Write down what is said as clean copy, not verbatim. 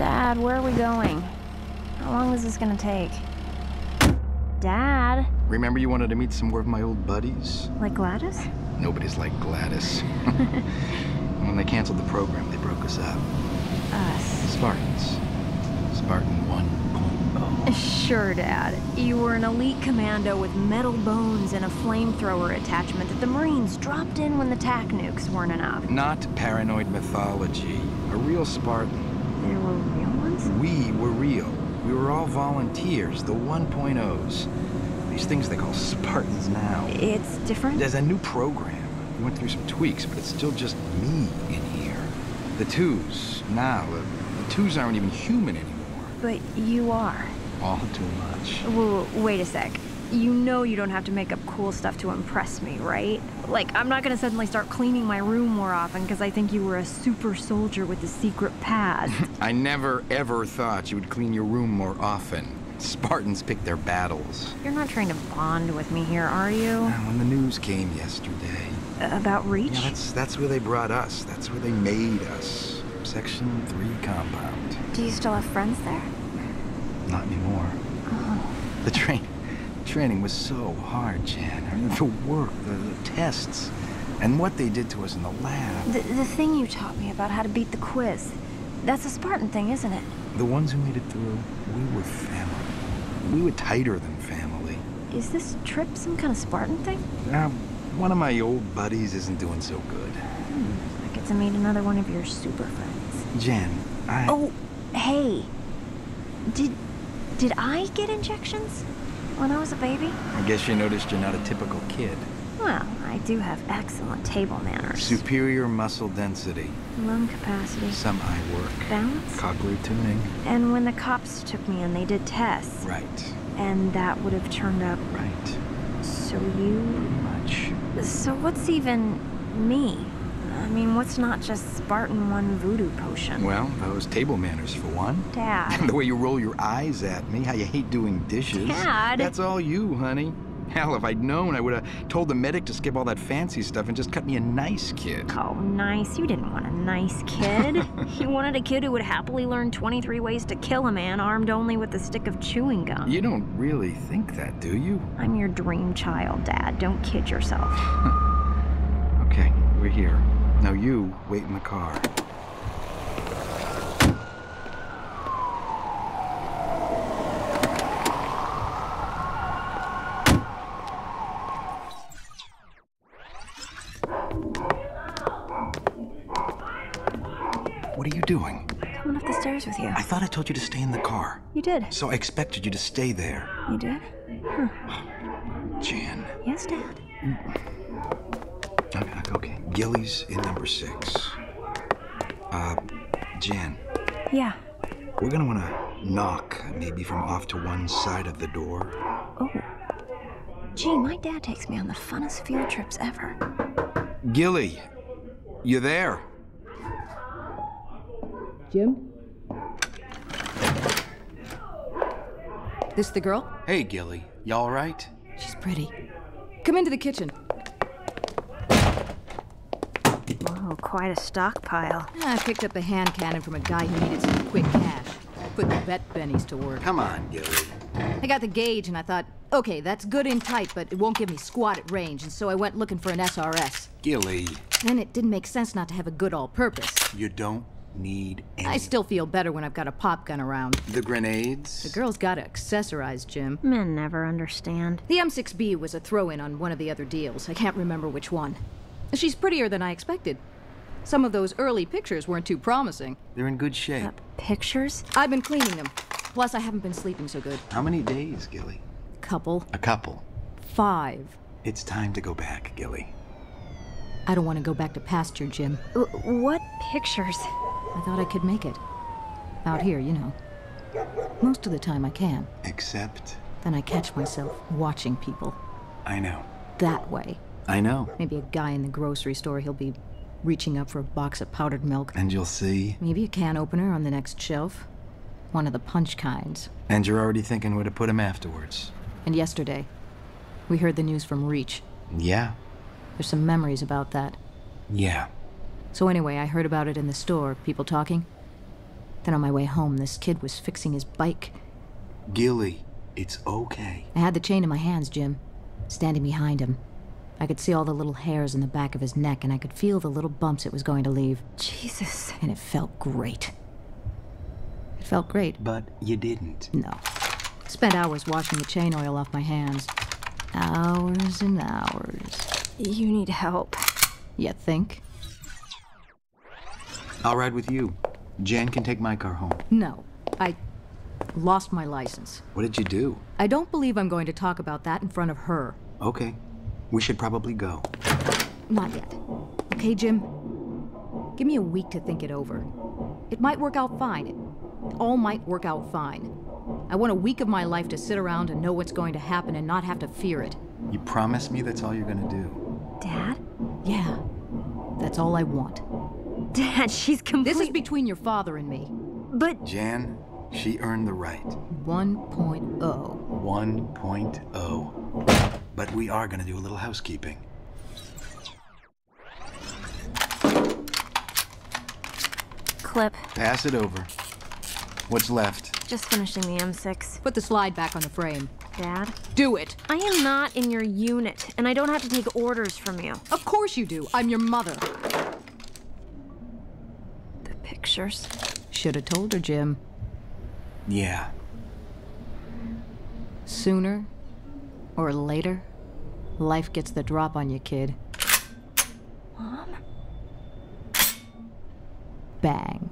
Dad, where are we going? How long is this gonna take? Dad? Remember you wanted to meet some more of my old buddies? Like Gladys? Nobody's like Gladys. When they canceled the program, they broke us up. Us. Spartans. Spartan 1.0. Sure, Dad. You were an elite commando with metal bones and a flamethrower attachment that the Marines dropped in when the TAC nukes weren't enough. Not paranoid mythology. A real Spartan. There were real ones? We were real. We were all volunteers, the 1.0s. These things they call Spartans now. It's different? There's a new program. We went through some tweaks, but it's still just me in here. The twos, now, the twos aren't even human anymore. But you are. All too much. Whoa, wait a sec. You know you don't have to make up cool stuff to impress me, right? Like, I'm not gonna suddenly start cleaning my room more often because I think you were a super soldier with a secret past. I never, ever thought you would clean your room more often. Spartans pick their battles. You're not trying to bond with me here, are you? When the news came yesterday. About Reach? Yeah, that's where they brought us. That's where they made us. Section 3 compound. Do you still have friends there? Not anymore. Oh. The training was so hard, Jan. I mean, the work, the tests, and what they did to us in the lab. The thing you taught me about how to beat the quiz. That's a Spartan thing, isn't it? The ones who made it through, we were family. We were tighter than family. Is this trip some kind of Spartan thing? One of my old buddies isn't doing so good. I get to meet another one of your super friends. Jen, Oh, hey. Did I get injections when I was a baby? I guess you noticed you're not a typical kid. Well, I do have excellent table manners. Superior muscle density. Lung capacity. Some eye work. Balance? Cochlear tuning. And when the cops took me in, they did tests. Right. And that would have turned up... Right. So you... Much. So what's even me? I mean, what's not just Spartan 1 voodoo potion? Well, those table manners for one. Dad. The way you roll your eyes at me, how you hate doing dishes. Dad. That's all you, honey. Hell, if I'd known, I would have told the medic to skip all that fancy stuff and just cut me a nice kid. Oh, nice. You didn't want a nice kid. You wanted a kid who would happily learn 23 ways to kill a man armed only with a stick of chewing gum. You don't really think that, do you? I'm your dream child, Dad. Don't kid yourself. Okay, we're here. Now you wait in the car. What are you doing? Coming up the stairs with you. I thought I told you to stay in the car. You did. So I expected you to stay there. You did? Huh. Jan. Yes, Dad. Okay. Gilly's in number 6. Jan. Yeah. We're gonna wanna knock, maybe from off to one side of the door. Oh. Gee, my dad takes me on the funnest field trips ever. Gilly, you there? Jim? This the girl? Hey, Gilly. You all right? She's pretty. Come into the kitchen. Whoa, quite a stockpile. I picked up a hand cannon from a guy who needed some quick cash. Put the vet bennies to work. Come on, Gilly. I got the gauge and I thought, okay, that's good in tight, but it won't give me squat at range, and so I went looking for an SRS. Gilly. Then it didn't make sense not to have a good all-purpose. You don't need any... I still feel better when I've got a pop gun around. The grenades? The girl's gotta accessorize, Jim. Men never understand. The M6B was a throw-in on one of the other deals. I can't remember which one. She's prettier than I expected. Some of those early pictures weren't too promising. They're in good shape. Pictures? I've been cleaning them. Plus, I haven't been sleeping so good. How many days, Gilly? Couple. A couple. 5. It's time to go back, Gilly. I don't want to go back to pasture, Jim. What pictures? I thought I could make it. Out here, you know. Most of the time I can. Except... Then I catch myself watching people. I know. That way. I know. Maybe a guy in the grocery store, he'll be reaching up for a box of powdered milk. And you'll see... Maybe a can opener on the next shelf. One of the punch kinds. And you're already thinking where to put him afterwards. And yesterday, we heard the news from Reach. Yeah. There's some memories about that. Yeah. So anyway, I heard about it in the store. People talking. Then on my way home, this kid was fixing his bike. Gilly, it's okay. I had the chain in my hands, Jim, standing behind him. I could see all the little hairs in the back of his neck, and I could feel the little bumps it was going to leave. Jesus. And it felt great. It felt great. But you didn't. No. Spent hours washing the chain oil off my hands. Hours and hours. You need help. You think? I'll ride with you. Jan can take my car home. No. I lost my license. What did you do? I don't believe I'm going to talk about that in front of her. Okay. We should probably go. Not yet. Okay, Jim? Give me a week to think it over. It might work out fine. It all might work out fine. I want a week of my life to sit around and know what's going to happen and not have to fear it. You promise me that's all you're gonna do? Dad? Yeah. That's all I want. Dad, she's completely... This is between your father and me. But... Jan, she earned the right. 1.0. 1.0. But we are gonna do a little housekeeping. Clip. Pass it over. What's left? Just finishing the M6. Put the slide back on the frame. Dad? Do it. I am not in your unit, and I don't have to take orders from you. Of course you do. I'm your mother. The pictures. Should have told her, Jim. Yeah. Sooner or later, life gets the drop on you, kid. Mom? Bang.